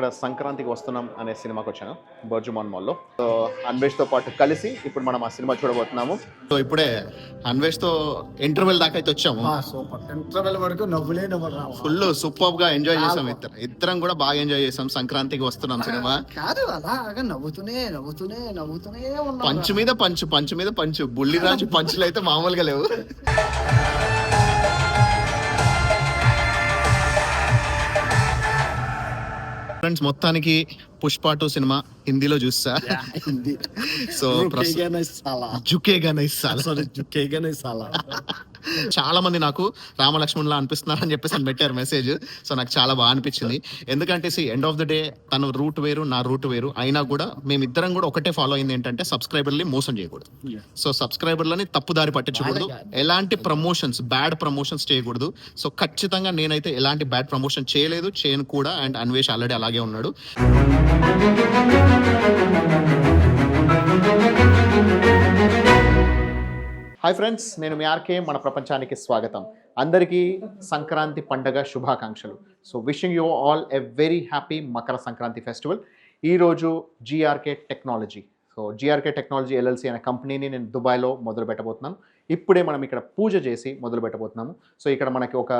ఇక్కడ సంక్రాంతికి వస్తున్నాం అనే సినిమాకి వచ్చాను బర్జుమాన్ మాల్లో. సో అన్వేష్తో పాటు కలిసి ఇప్పుడు మనం ఆ సినిమా చూడబోతున్నాము. సో ఇప్పుడే అన్వేష్తో ఇంటర్వెల్ దాకా అయితే వచ్చాము. సూపర్ ఇంటర్వెల్ వరకు నవ్వులే నవ్వు ఫుల్ సూపర్ గా ఎంజాయ్ చేసాం. ఇద్దరం కూడా బాగా ఎంజాయ్ చేసాం. సంక్రాంతికి వస్తున్నాం సినిమా. కాదు అలాగా నవ్వుతూనే ఉన్నాం. పంచు మీద పంచు బుల్లిరాజు పంచులు అయితే మామూలుగా లేవు. ఫ్రెండ్స్, మొత్తానికి పుష్ప 2 సినిమా హిందీలో చూస్తా. సో చాలా మంది నాకు రామలక్ష్మణ్లా అనిపిస్తున్నారు అని చెప్పేసి పెట్టారు మెసేజ్. సో నాకు చాలా బాగా అనిపించింది. ఎందుకంటే ఎండ్ ఆఫ్ ద డే తన రూట్ వేరు, నా రూట్ వేరు అయినా కూడా మేమిద్దరం కూడా ఒకటే ఫాలో అయింది ఏంటంటే సబ్స్క్రైబర్ని మోసం చేయకూడదు. సో సబ్స్క్రైబర్లని తప్పుదారి పట్టించకూడదు, ఎలాంటి ప్రమోషన్స్ బ్యాడ్ ప్రమోషన్స్ చేయకూడదు. సో ఖచ్చితంగా నేనైతే ఎలాంటి బ్యాడ్ ప్రమోషన్ చేయలేదు, చేయను కూడా. అండ్ అన్వేష్ ఆల్రెడీ అలాగే ఉన్నాడు. హాయ్ ఫ్రెండ్స్, నేను మీ ఆర్కే. మన ప్రపంచానికి స్వాగతం. అందరికీ సంక్రాంతి పండగ శుభాకాంక్షలు. So wishing you all a very happy Makar Sankranti festival. ఈరోజు జీఆర్కే టెక్నాలజీ, సో జీఆర్కే టెక్నాలజీ ఎల్ఎల్సి అనే కంపెనీని నేను దుబాయ్లో మొదలు పెట్టబోతున్నాను. ఇప్పుడే మనం ఇక్కడ పూజ చేసి మొదలు పెట్టబోతున్నాము. సో ఇక్కడ మనకి ఒక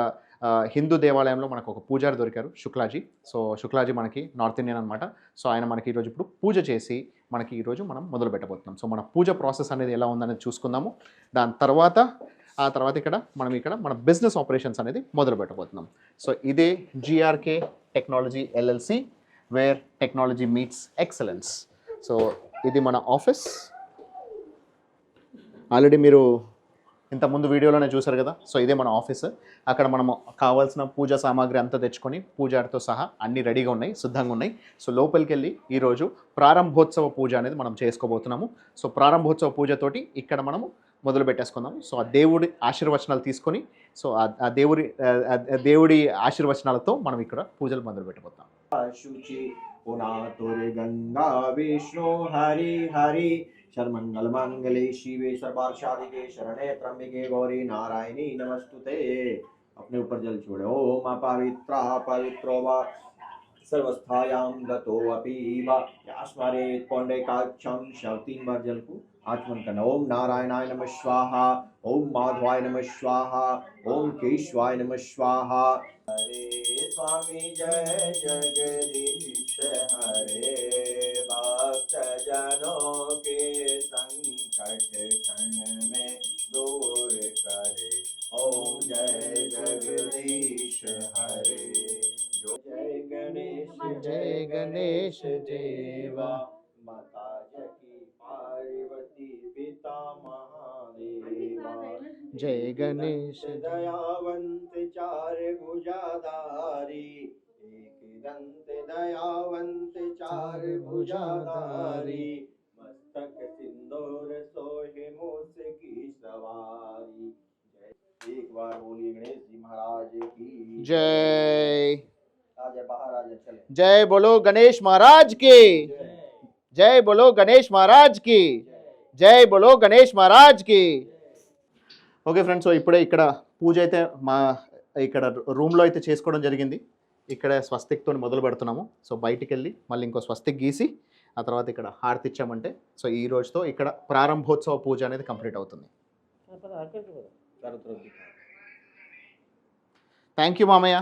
హిందూ దేవాలయంలో మనకు ఒక పూజారి దొరికారు, శుక్లాజీ. సో శుక్లాజీ మనకి నార్త్ ఇండియన్ అనమాట. సో ఆయన మనకి ఈరోజు ఇప్పుడు పూజ చేసి మనకి ఈరోజు మనం మొదలు పెట్టబోతున్నాం. సో మన పూజ ప్రాసెస్ అనేది ఎలా ఉందనేది చూసుకుందాము. దాని తర్వాత ఇక్కడ మన బిజినెస్ ఆపరేషన్స్ అనేది మొదలు పెట్టబోతున్నాం. సో ఇదే GRK technology LLC, where technology meets excellence. So ఇది మన ఆఫీస్. ఆల్రెడీ మీరు ఇంతకుముందు వీడియోలోనే చూసారు కదా. సో ఇదే మన ఆఫీస్. అక్కడ మనము కావాల్సిన పూజా సామాగ్రి అంతా తెచ్చుకొని పూజారితో సహా అన్నీ రెడీగా ఉన్నాయి, సిద్ధంగా ఉన్నాయి. సో లోపలికి వెళ్ళి ఈరోజు ప్రారంభోత్సవ పూజ అనేది మనం చేసుకోబోతున్నాము. సో ప్రారంభోత్సవ పూజతోటి ఇక్కడ మనము మొదలు పెట్టేసుకుందాము. సో ఆ దేవుడి ఆశీర్వచనాలు తీసుకొని, సో ఆ దేవుడి ఆశీర్వచనాలతో మనం ఇక్కడ పూజలు మొదలు పెట్టబోతాం. शुचि पुनातुर गंगा विष्णु हरि हरि शर्मंगल मंगले शिवे सर्वार्षाधिके शरणे त्र्यंबके गौरी नारायणी नमस्तुते. अपने ऊपर जल छोड़े. ओम अपवित्रा पवित्रो वा सर्वस्थायां गतो अपि वा यास्मरेत् पौंडरीकाक्षं शक्तिं वर जल को आचमन करना. ओम नारायणाय नमः स्वाहा, ओम माधवाय नमः स्वाहा, ओम केशवाय नमः स्वाहा. हरे स्वामी जय जगदीश हरे, भक्त जनों के संकट क्षण में दूर करे. ओम जय जगदीश हरे. जय गणेश देवा, माता जकी पार्वती पिता महादेवा. जय गणेश दयावंत चार भुजाधारी, एक दंत दयावंत चार भुजाधारी, मस्तक सिंदूर सोहे मूस की सवारी. एक बार बोलिए गणेश जी महाराज की जय. आजा बाहर आजा चले. जय बोलो गणेश महाराज की. जय बोलो गणेश महाराज की. जय बोलो गणेश महाराज की. ఓకే ఫ్రెండ్స్, సో ఇప్పుడే ఇక్కడ పూజ అయితే ఇక్కడ రూమ్లో అయితే చేసుకోవడం జరిగింది. ఇక్కడ స్వస్తిక్తో మొదలు పెడుతున్నాము. సో బయటికి వెళ్ళి మళ్ళీ ఇంకో స్వస్తిక్ గీసి ఆ తర్వాత ఇక్కడ హారతి ఇచ్చామంటే సో ఈ రోజుతో ఇక్కడ ప్రారంభోత్సవ పూజ అనేది కంప్లీట్ అవుతుంది. థ్యాంక్ యూ మామయ్య.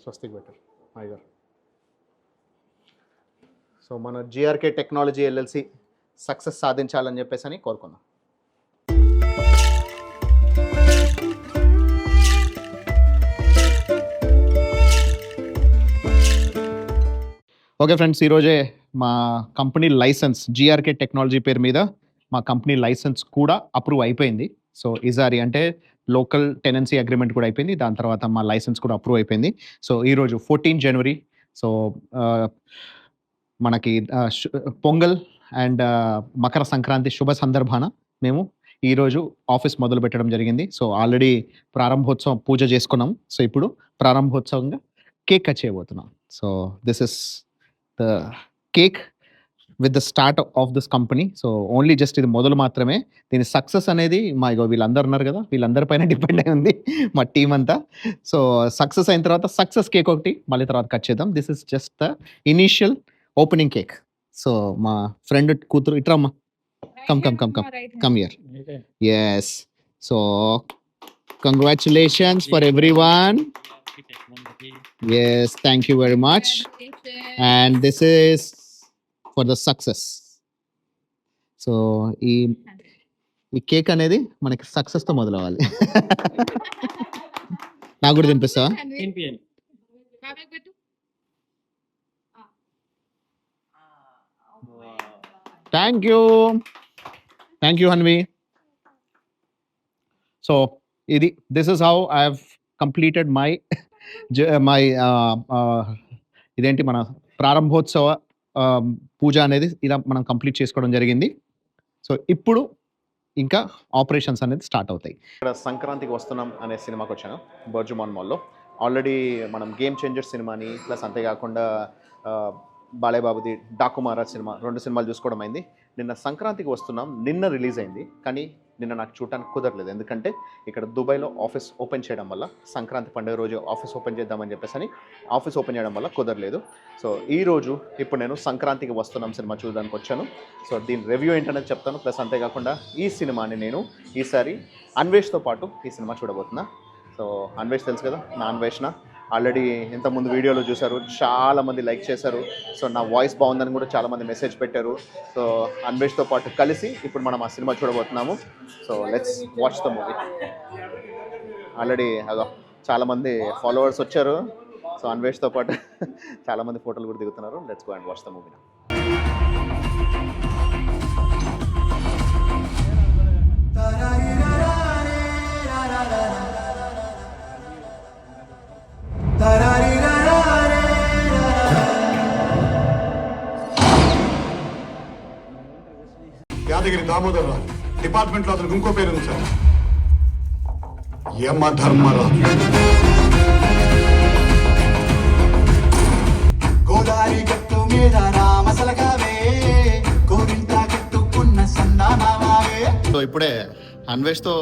స్వస్తిక్ బెటర్ మైగర్. సో మన జిఆర్కే టెక్నాలజీ ఎల్ఎల్సి సక్సెస్ సాధించాలని చెప్పేసి అని కోరుకుందాం. ఓకే ఫ్రెండ్స్, ఈరోజే మా కంపెనీ లైసెన్స్ జిఆర్కే టెక్నాలజీ పేరు మీద మా కంపెనీ లైసెన్స్ కూడా అప్రూవ్ అయిపోయింది. సో ఇజారి అంటే లోకల్ టెనెన్సీ అగ్రిమెంట్ కూడా అయిపోయింది. దాని తర్వాత మా లైసెన్స్ కూడా అప్రూవ్ అయిపోయింది. సో ఈరోజు 14 జనవరి, సో మనకి పొంగల్ అండ్ మకర సంక్రాంతి శుభ సందర్భాన మేము ఈరోజు ఆఫీస్ మొదలు పెట్టడం జరిగింది. సో ఆల్రెడీ ప్రారంభోత్సవం పూజ చేసుకున్నాం. సో ఇప్పుడు ప్రారంభోత్సవంగా కేక్ కట్ చేయబోతున్నాం. So this is the cake with the start of this company. So only just ఇది మొదలు మాత్రమే. దీని సక్సెస్ అనేది ఇగో వీళ్ళందరూ ఉన్నారు కదా, వీళ్ళందరి పైన డిపెండ్ అయి ఉంది మా టీం అంతా. సో సక్సెస్ అయిన తర్వాత సక్సెస్ కేక్ ఒకటి మళ్ళీ తర్వాత కట్ చేద్దాం. This is just the initial opening cake. So మా ఫ్రెండ్ కూతురు ఇట్రమ్మా, come here. Yes. So, congratulations for everyone. Yes, thank you very much. And this is for the success. So, ఈ cake అనేది మనకి సక్సెస్ తో మొదలవ్వాలి. నాకు కూడా తినిపిస్తావా? Thank you Hanvi. So this is how I have completed my ఇదేంటి మన ప్రారంభోత్సవ పూజ అనేది ఇలా మనం కంప్లీట్ చేసుకోవడం జరిగింది. సో ఇప్పుడు ఇంకా ఆపరేషన్స్ అనేది స్టార్ట్ అవుతాయి. ఇక్కడ సంక్రాంతికి వస్తున్నాం అనే సినిమాకి వచ్చాను బర్జుమాన్ మాల్లో. ఆల్రెడీ మనం గేమ్ చేంజర్ సినిమాని ప్లస్ అంతేకాకుండా బాలేబాబుది డాకు మహారాజ్ సినిమా 2 సినిమాలు చూసుకోవడం అయింది. నిన్న సంక్రాంతికి వస్తున్నాం, నిన్న రిలీజ్ అయింది, కానీ నిన్న నాకు చూడటానికి కుదరలేదు. ఎందుకంటే ఇక్కడ దుబాయ్లో ఆఫీస్ ఓపెన్ చేయడం వల్ల సంక్రాంతి పండుగ రోజు ఆఫీస్ ఓపెన్ చేద్దామని చెప్పేసి అని ఆఫీస్ ఓపెన్ చేయడం వల్ల కుదరలేదు. సో ఇప్పుడు నేను సంక్రాంతికి వస్తున్నాం సినిమా చూడడానికి వచ్చాను. సో దీని రివ్యూ ఏంటనేది చెప్తాను. ప్లస్ అంతేకాకుండా ఈ సినిమాని నేను ఈసారి అన్వేష్తో పాటు ఈ సినిమా చూడబోతున్నా. సో అన్వేష్ తెలుసు కదా, నా అన్వేషణ ఆల్రెడీ ఇంతకుముందు వీడియోలో చూశారు, చాలామంది లైక్ చేశారు. సో నా వాయిస్ బాగుందని కూడా చాలామంది మెసేజ్ పెట్టారు. సో అన్వేష్తో పాటు కలిసి ఇప్పుడు మనం ఆ సినిమా చూడబోతున్నాము. So let's watch the movie. Already అదో చాలామంది ఫాలోవర్స్ వచ్చారు. సో అన్వేష్తో పాటు చాలామంది ఫోటోలు కూడా దిగుతున్నారు. Let's go and watch the movie. Yadagiri Damodar Rao department లో అతనికి ఇంకో పేరు ఉంది సార్, యమధర్మరావు. గోదావరి గట్టు మీద రామసలగావే, గోవింద గట్టుకున్న సందానావే. సో ఇప్పుడే అన్వేష్తో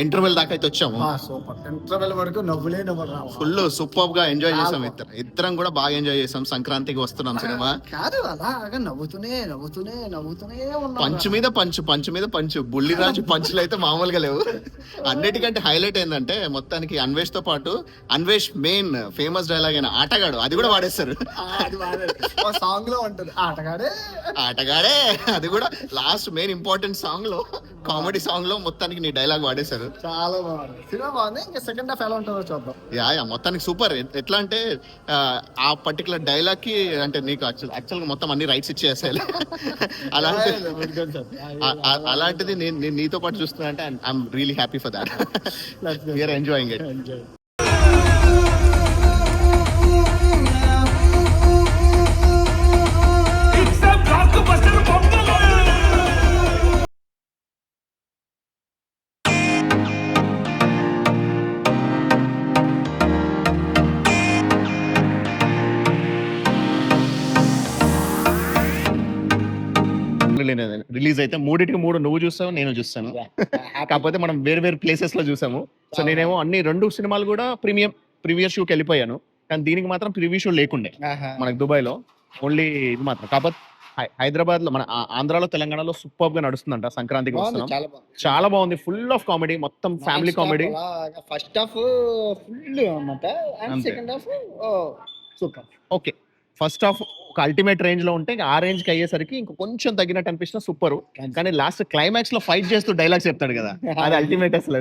ఇంటర్వెల్ దాకా అయితే వచ్చాము. సూపర్. ఇంటర్వెల్ వరకు నవ్వులే నవ్వరు రా. ఫుల్ సూపర్ గా ఎంజాయ్ చేసాం. ఇద్దరం కూడా బాగా ఎంజాయ్ చేసాం. సంక్రాంతికి వస్తున్నాం సినిమా. కాదు అలాగా నవ్వుతూనే ఉన్నాం. పంచ్ మీద పంచ్ బుల్లిరాజు పంచులు అయితే మామూలుగా లేవు. అన్నిటికంటే హైలైట్ ఏంటంటే మొత్తానికి అన్వేష్ తో పాటు అన్వేష్ మెయిన్ ఫేమస్ డైలాగ్ అయిన ఆటగాడు అది కూడా వాడేస్తారు. సాంగ్ లో ఉంటుంది ఆటగాడే. అది కూడా లాస్ట్ మెయిన్ ఇంపార్టెంట్ సాంగ్ లో, కామెడీ సాంగ్ లో మొత్తానికి నీ డైలాగ్ వాడేశారు. చాలా బాగుంది సినిమా. బాగుంది. ఇంకా సెకండ్ హాఫ్ ఎలా ఉంటుందో చూద్దాం. యా మొత్తానికి సూపర్. ఎట్లా అంటే ఆ పర్టికులర్ డైలాగ్ కి అంటే నీకు యాక్చువల్ గా మొత్తం అన్ని రైట్స్ ఇచ్చేసేయాలి. అలాంటిది నేను నీతో పాటు చూస్తున్నా అంటే I'm really happy for that. We're enjoying it. Release అయితే 3 నువ్వు చూస్తావు, నేను చూస్తాను. కాకపోతే మనం వేరు ప్లేసెస్ లో చూసాము. సో నేనేమో అన్ని 2 సినిమాలు కూడా ప్రీవియర్ షోకి వెళ్ళిపోయాను, కానీ దీనికి మాత్రం ప్రివ్యూ షో లేకుండే మనకి దుబాయ్ లో. ఓన్లీ ఇది మాత్రం. కాకపోతే హైదరాబాద్ లో మన ఆంధ్రాలో తెలంగాణలో సూపర్ గా నడుస్తుందంట సంక్రాంతికి వస్తున్నాం. చాలా బాగుంది. ఫుల్ ఆఫ్ కామెడీ, మొత్తం family comedy. First half full అన్నమాట, second half super. Okay, first half ఒక అల్టిమేట్ రేంజ్ లో ఉంటే ఆ రేంజ్ కి అయ్యేసరికి ఇంకా కొంచెం తగ్గినట్టు అనిపించిన సూపర్. కానీ లాస్ట్ క్లైమాక్స్ లో ఫైట్ చేస్తూ డైలాగ్స్ చెప్తాడు కదా, అది అల్టిమేట్ అసలు.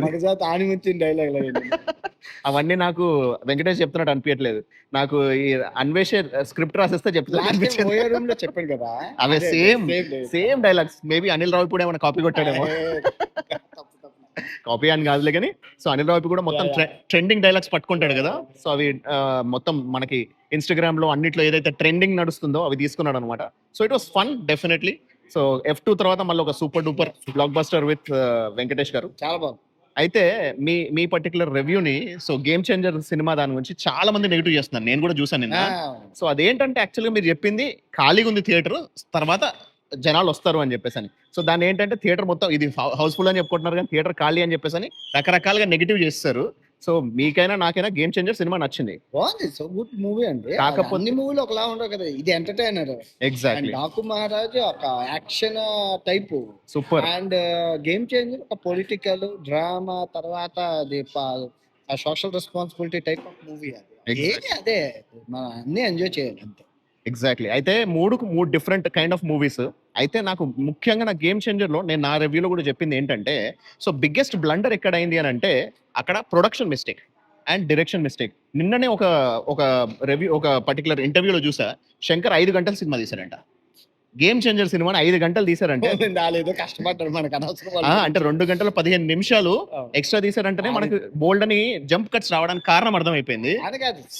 అవన్నీ నాకు వెంకటేష్ చెప్తున్నట్టు అనిపించట్లేదు. నాకు ఈ అన్వేష్ స్క్రిప్ట్ రాసేస్తే చెప్పాడు కదా, అవే సేమ్ డైలాగ్స్. మేబీ అనిల్ రావు కూడా ఏమైనా కాపీ కొట్టాడేమో. కాపీ అని కాదులే కానీ. సో అనిల్ రావు కూడా మొత్తం ట్రెండింగ్ డైలాగ్స్ పట్టుకుంటాడు కదా. సో అవి మొత్తం మనకి ఇన్స్టాగ్రామ్ లో అన్నిట్లో ఏదైతే ట్రెండింగ్ నడుస్తుందో అవి తీసుకున్నాడు అనమాట. So it was fun definitely. So F2 తర్వాత మళ్ళీ ఒక super duper blockbuster with Venkatesh garu. చాలా బాగుంది. అయితే మీ పర్టికులర్ రివ్యూని సో గేమ్ చేంజర్ సినిమా దాని గురించి చాలా మంది నెగిటివ్ చేస్తున్నారు, నేను కూడా చూసాను నిన్న. సో అదేంటంటే యాక్చువల్గా మీరు చెప్పింది ఖాళీగా ఉంది థియేటర్, తర్వాత జనాలు వస్తారు అని చెప్పేసి అని. సో దాన్ని ఏంటంటే థియేటర్ మొత్తం ఇది హౌస్ఫుల్ అని చెప్పుకుంటున్నారు కానీ థియేటర్ ఖాళీ అని చెప్పేసి అని రకరకాలుగా నెగిటివ్ చేస్తారు. సో మీకైనా నాకైనా గేమ్ చేంజర్ సినిమా నచ్చింది. బాగుంది, సో గుడ్ మూవీ అండి. కాకపోతే- అన్ని మూవీలు ఒకలా ఉండవు కదా, ఇది ఎంటర్టైనర్. ఎగ్జాక్ట్లీ, డాకు మహారాజ్ ఒక action type, super. And game changer ఒక పొలిటికల్ డ్రామా, తర్వాత అది social responsibility type of movie. అది ఏది అదే మనం అన్ని ఎంజాయ్ చేయాలి అంతే. ఎగ్జాక్ట్లీ. అయితే మూడు డిఫరెంట్ కైండ్ ఆఫ్ మూవీస్. అయితే నాకు ముఖ్యంగా నా గేమ్ చేంజర్ లో నేను నా రివ్యూలో కూడా చెప్పింది ఏంటంటే, సో బిగ్గెస్ట్ బ్లండర్ ఎక్కడ అయింది అని అంటే అక్కడ production mistake and direction mistake. నిన్ననే ఒక రివ్యూ ఒక పర్టికులర్ ఇంటర్వ్యూలో చూసా, శంకర్ 5 గంటల సినిమా తీశారంట. గేమ్ చేంజర్ సినిమాని 5 గంటలు తీశారంటే ఏదో కష్టపడ్డారు, మనకు అనవసరం. అంటే 2 గంటల 15 నిమిషాలు ఎక్స్ట్రా తీశారంటేనే మనకు బోల్డ్ అని జంప్ కట్స్ రావడానికి కారణం అర్థమైపోయింది.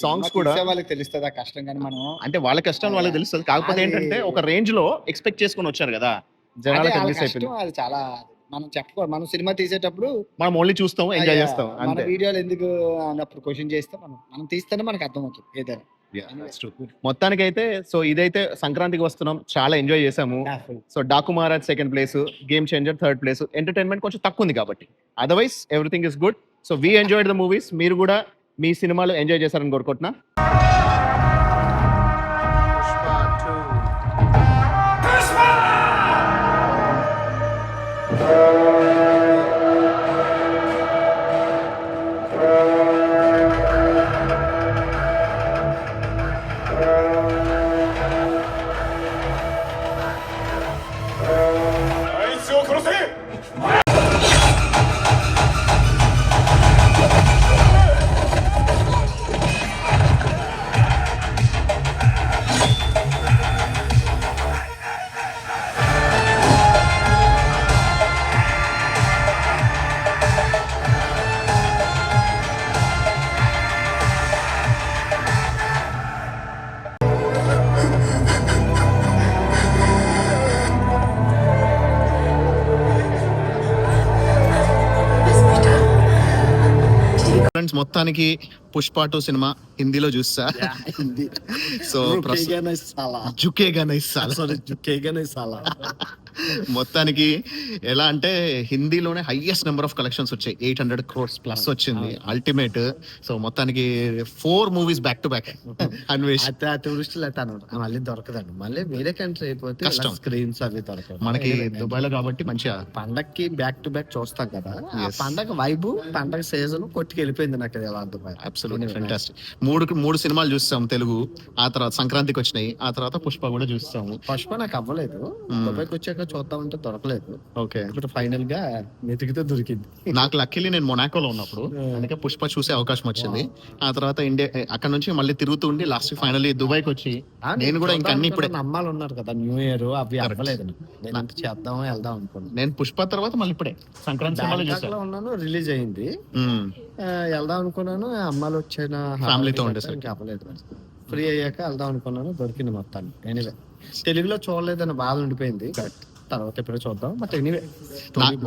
Songs కూడా వాళ్ళకి తెలుస్తుంది ఆ కష్టం, కానీ మనం అంటే వాళ్ళ కష్టం వాళ్ళకి తెలుస్తుంది. కాకపోతే ఏంటంటే ఒక రేంజ్ లో ఎక్స్పెక్ట్ చేసుకొని వచ్చారు కదా, జనాలకు మిస్ అయిపోయింది. అది చాలా మనం చెప్పుకోవాలి. మనం సినిమా తీసేటప్పుడు మనం ఓన్లీ చూస్తాం, ఎంజాయ్ చేస్తాం మన అంతే. వీడియోలు ఎందుకు అన్నప్పుడు క్వశ్చన్ చేస్తే మనం తీస్తేనే మనకు అర్థమవుతుంది ఏదైనా. మొత్తానికైతే సో ఇదైతే సంక్రాంతికి వస్తున్నాం, చాలా ఎంజాయ్ చేసాము. So Daaku Maharaj second place, game changer third place. Entertainment కొంచెం తక్కువ ఉంది కాబట్టి, otherwise everything is good. So we enjoyed the movies. మీరు కూడా మీ సినిమాలు ఎంజాయ్ చేశారని కోరుకుంటున్నా. ఫ్రెండ్స్, మొత్తానికి పుష్ప 2 సినిమా హిందీలో చూస్తా. సో జుకేగా నైస్ సాలా. మొత్తానికి ఎలా అంటే హిందీలోనే హైయెస్ట్ నెంబర్ ఆఫ్ కలెక్షన్స్ వచ్చాయి, 800 crores ప్లస్ వచ్చింది అల్టిమేట్. సో మొత్తానికి 4 movies back to back. Anvesh టూరిస్టులు అయితే మళ్ళీ దొరకదండి, మళ్ళీ వేరే కంట్రీ అయిపోతే కష్టం. స్క్రీన్స్ అవి దొరకదు. మనకి దుబాయ్ లో కాబట్టి మంచిగా పండక్కి బ్యాక్ టు బ్యాక్ చూస్తాం కదా, ఆ Yes. పండగ వైబు పండగ సీజన్ కొట్టుకు వెళ్ళిపోయింది నాకు అది ఎలా దుబాయ్. Absolutely fantastic. మూడు సినిమాలు చూస్తాం తెలుగు, ఆ తర్వాత సంక్రాంతికి వచ్చినాయి, ఆ తర్వాత పుష్ప కూడా చూస్తాము. పుష్ప నాకు అవ్వలేదు, దుబాయ్కి వచ్చాక చూద్దామంటే దొరకలేదు. ఓకే, ఇప్పుడు ఫైనల్ గా వెతికితే దొరికింది. నాకు లక్కీలీ నేను మొనాకోలో ఉన్నప్పుడు అందుకే పుష్ప చూసే అవకాశం వచ్చింది. ఆ తర్వాత ఇండియా అక్కడ నుంచి మళ్ళీ తిరుగుతూ ఉండి లాస్ట్ ఫైనల్లీ దుబాయ్కి వచ్చి నేను కూడా ఇంకా అన్ని ఇప్పుడే నమ్మాలు ఉన్నారు కదా, న్యూ ఇయర్ అవి అవ్వలేదు. నేను అంత చేద్దాం వెళ్దాం అనుకున్నాను. నేను పుష్ప తర్వాత మళ్ళీ ఇప్పుడే సంక్రాంతి సినిమాలో బ్యాంకాక్ చూసాను. లో ఉన్నాను, రిలీజ్ అయింది, వెళ్దాం అనుకున్నాను. అమ్మాయిలు వచ్చాయి Family తో ఉండేసరికి. ఇంకా అవ్వలేదు. ఫ్రీ అయ్యాక వెళ్దాం అనుకున్నాను, దొరికింది మొత్తాన్ని. ఎనీవే తెలుగులో చూడలేదని బాధ ఉండిపోయింది, తర్వాత ఎప్పుడో చూద్దాం. బట్ ఎనీవే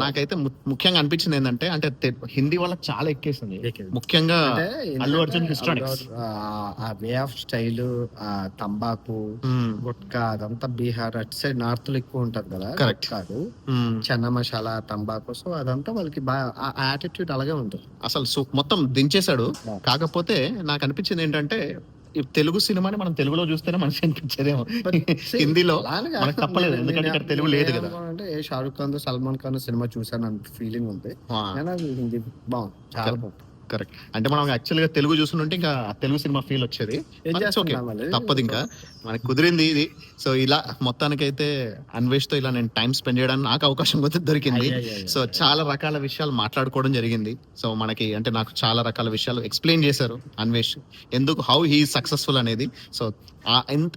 నాకైతే ముఖ్యంగా అనిపించింది ఏంటంటే అంటే హిందీ వాళ్ళకి చాలా ఎక్కేసింది, ముఖ్యంగా అల్లు అర్జున్ హిస్టానిక్స్. ఆ వే ఆఫ్ స్టైల్, ఆ తంబాకు గుట్కా అదంతా బీహార్ అటు సైడ్ నార్త్ లో ఎక్కువ ఉంటది కదా. Correct. కాదు చెన్న మసాలా తంబాకు, సో అదంతా వాళ్ళకి బాగా ఆ యాటిట్యూడ్ అలాగే ఉంటుంది. అసలు మొత్తం దించేశాడు. కాకపోతే నాకు అనిపించింది ఏంటంటే ఈ తెలుగు సినిమాని మనం తెలుగులో చూస్తేనే మనిషి అనిపించేదేమో, హిందీలో మనకు తప్పలేదు, ఎందుకంటే ఇక్కడ తెలుగు లేదు కదా. అంటే షారుఖ్ ఖాన్ సల్మాన్ ఖాన్ సినిమా చూసాను అంత ఫీలింగ్ ఉంది. కానీ అది హిందీ బాగుంది, చాలా బాగుంది. కరెక్ట్. అంటే మనం యాక్చువల్ గా తెలుగు చూస్తుంటే ఇంకా తెలుగు సినిమా ఫీల్ వచ్చేది. ఏం But it's okay. చేస్తున్నాం మళ్ళీ? తప్పదు, ఇంకా మనకి కుదిరింది ఇది. సో ఇలా మొత్తానికైతే అన్వేష్ తో ఇలా నేను టైం స్పెండ్ చేయడానికి నాకు అవకాశం కూడా దొరికింది. సో చాలా రకాల విషయాలు మాట్లాడుకోవడం జరిగింది. సో మనకి అంటే నాకు చాలా రకాల విషయాలు ఎక్స్ప్లెయిన్ చేశారు అన్వేష్, ఎందుకు హౌ హీ సక్సెస్ఫుల్ అనేది. సో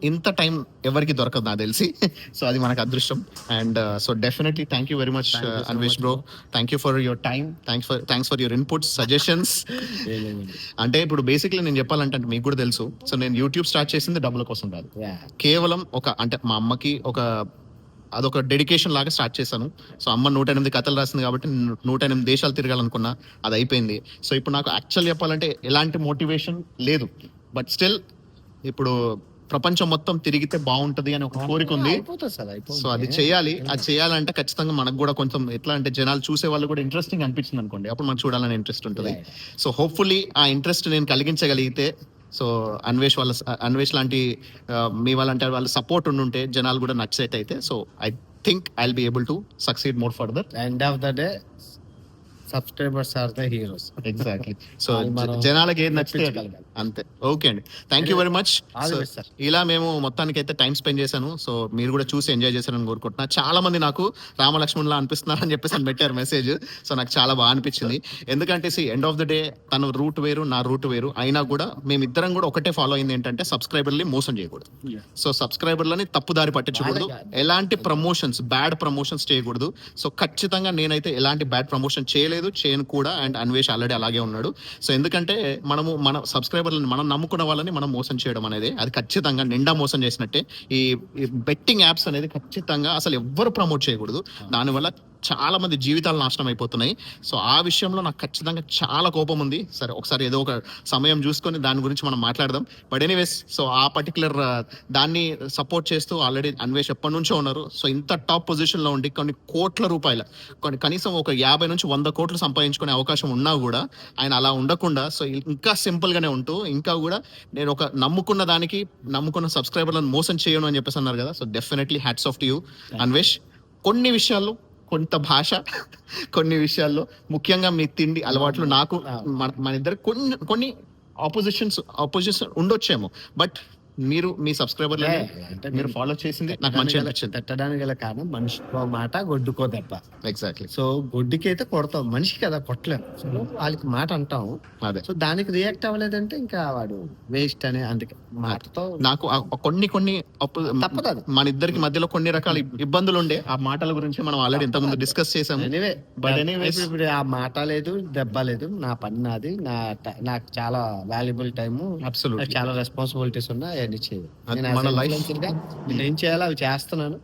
ఇంత టైం ఎవరికి దొరకదు నాకు తెలిసి. సో అది మనకు అదృష్టం. And so definitely thank you very much Anvesh bro. Thank you for your time, thanks for your inputs, suggestions. అంటే ఇప్పుడు బేసిక్లీ నేను చెప్పాలంటే అంటే మీకు కూడా తెలుసు, సో నేను యూట్యూబ్ స్టార్ట్ చేసింది డబ్బుల కోసం కాదు, కేవలం అంటే మా అమ్మకి ఒక అదొక డెడికేషన్ లాగా స్టార్ట్ చేశాను. సో అమ్మ 108 కథలు రాసింది కాబట్టి 108 దేశాలు తిరగాలనుకున్నా, అది అయిపోయింది. సో ఇప్పుడు నాకు యాక్చువల్ చెప్పాలంటే ఎలాంటి మోటివేషన్ లేదు, బట్ స్టిల్ ఇప్పుడు ప్రపంచం మొత్తం తిరిగితే బాగుంటది అని ఒక కోరిక ఉంది. అయిపోతుంది సార్, సో అది చేయాలి. అది చేయాలంటే ఖచ్చితంగా మనకు కూడా కొంచెం ఎట్లా అంటే జనాలు చూసే వాళ్ళు కూడా ఇంట్రెస్టింగ్ అనిపించింది అనుకోండి, అప్పుడు మనకు చూడాలని ఇంట్రెస్ట్ ఉంటుంది. సో హోప్ఫుల్లీ ఆ ఇంట్రెస్ట్ నేను కలిగించగలిగితే, సో అన్వేష్ లాంటి మీ వాళ్ళంటే వాళ్ళ సపోర్ట్ ఉండుంటే జనాలు కూడా నచ్చేట్ అయితే, so I think I will be able to succeed more further. End of the day subscribers are the heroes. Exactly. So అది మనం జనాలకి ఏది నచ్చితే ఒప్పించగలగాలి. అంతే. ఓకే అండి, thank you very much. All the best, sir. ఇలా మేము మొత్తానికి అయితే టైం స్పెండ్ చేశాను. సో మీరు కూడా చూసి ఎంజాయ్ చేశారని కోరుకుంటున్నా. చాలా మంది నాకు రామలక్ష్మణ్లా అనిపిస్తున్నారని చెప్పేసి అని పెట్టారు మెసేజ్. సో నాకు చాలా బాగా అనిపించింది, ఎందుకంటే ఎండ్ ఆఫ్ ద డే తన రూట్ వేరు, నా రూట్ వేరు అయినా కూడా మేమిద్దరం కూడా ఒకటే ఫాలో అయింది ఏంటంటే సబ్స్క్రైబర్ని మోసం చేయకూడదు. సో సబ్స్క్రైబర్లని తప్పుదారి పట్టించకూడదు, ఎలాంటి ప్రమోషన్స్ బ్యాడ్ ప్రమోషన్స్ చేయకూడదు. సో ఖచ్చితంగా నేనైతే ఎలాంటి బ్యాడ్ ప్రమోషన్ చేయను కూడా. అండ్ అన్వేష్ ఆల్రెడీ అలాగే ఉన్నాడు. సో ఎందుకంటే మన సబ్స్క్రైబర్లని మనం నమ్ముకున్న వాళ్ళని మనం మోసం చేయడం అనేది అది ఖచ్చితంగా నిండా మోసం చేసినట్టే. ఈ బెట్టింగ్ యాప్స్ అనేది ఖచ్చితంగా అసలు ఎవ్వరు ప్రమోట్ చేయకూడదు, దానివల్ల చాలా మంది జీవితాలు నాశనం అయిపోతున్నాయి. సో ఆ విషయంలో నాకు ఖచ్చితంగా చాలా కోపం ఉంది. సరే ఒకసారి ఏదో ఒక సమయం చూసుకొని దాని గురించి మనం మాట్లాడదాం. బట్ ఎనీవేస్, సో ఆ పర్టికులర్ దాన్ని సపోర్ట్ చేస్తూ ఆల్రెడీ అన్వేష్ ఎప్పటి నుంచో ఉన్నారు. సో ఇంత టాప్ పొజిషన్లో ఉండి కొన్ని కోట్ల రూపాయల కనీసం ఒక 50 నుంచి 100 కోట్లు సంపాదించుకునే అవకాశం ఉన్నా కూడా ఆయన అలా ఉండకుండా, సో ఇంకా సింపుల్గానే ఉంటూ ఇంకా కూడా నేను ఒక నమ్ముకున్న సబ్స్క్రైబర్లను మోసం చేయను అని చెప్పేసి అన్నారు కదా. So definitely hats off to you Anvesh. కొన్ని విషయాల్లో కొంత భాష, కొన్ని విషయాల్లో ముఖ్యంగా మీ తిండి అలవాట్లు నాకు మన ఇద్దరు కొన్ని ఆపోజిషన్ ఉండొచ్చేమో, బట్ మీరు మీ సబ్స్క్రైబర్లు మీరు ఫాలో చేసింది నాకు మంచిగా అనిపించింది. పెట్టడానికి గల కారణం మనిషికో మాట గొడ్డుకో దెబ్బ. ఎగ్జాక్ట్లీ. సో గొడ్డుకి అయితే కొడతాం, మనిషి కదా కొట్టలేము. సో వాళ్ళకి మాట అంటాం, అదే. సో దానికి రియాక్ట్ అవ్వలేదంటే ఇంకా వాడు వేస్ట్ అనే, అందుకే మాటతో నాకు కొన్ని తప్పదు అది. మన ఇద్దరికి మధ్యలో కొన్ని రకాల ఇబ్బందులు ఉండే, ఆ మాటల గురించి మనం ఆల్రెడీ ఇంతకుముందు డిస్కస్ చేసాము. ఎనీవే, But anyways- ఇప్పుడు ఆ మాట లేదు, దెబ్బ లేదు, నా పని నాది, నాకు చాలా వాల్యుబుల్ టైము, Absolutely. నాకు చాలా రెస్పాన్సిబిలిటీస్ ఉన్నాయి, అవన్నీ చేయాలి. అది నేను మన as a life- influencer గా నేను ఏం చేయాలో అవి చేస్తున్నాను.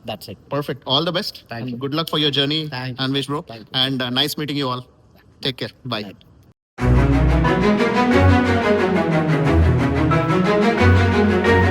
That's it. Perfect. All the best. Thank you. Good luck for your journey, Thank you. Anvesh bro. Thank you. And nice meeting you all. Take care. Bye. Thank you.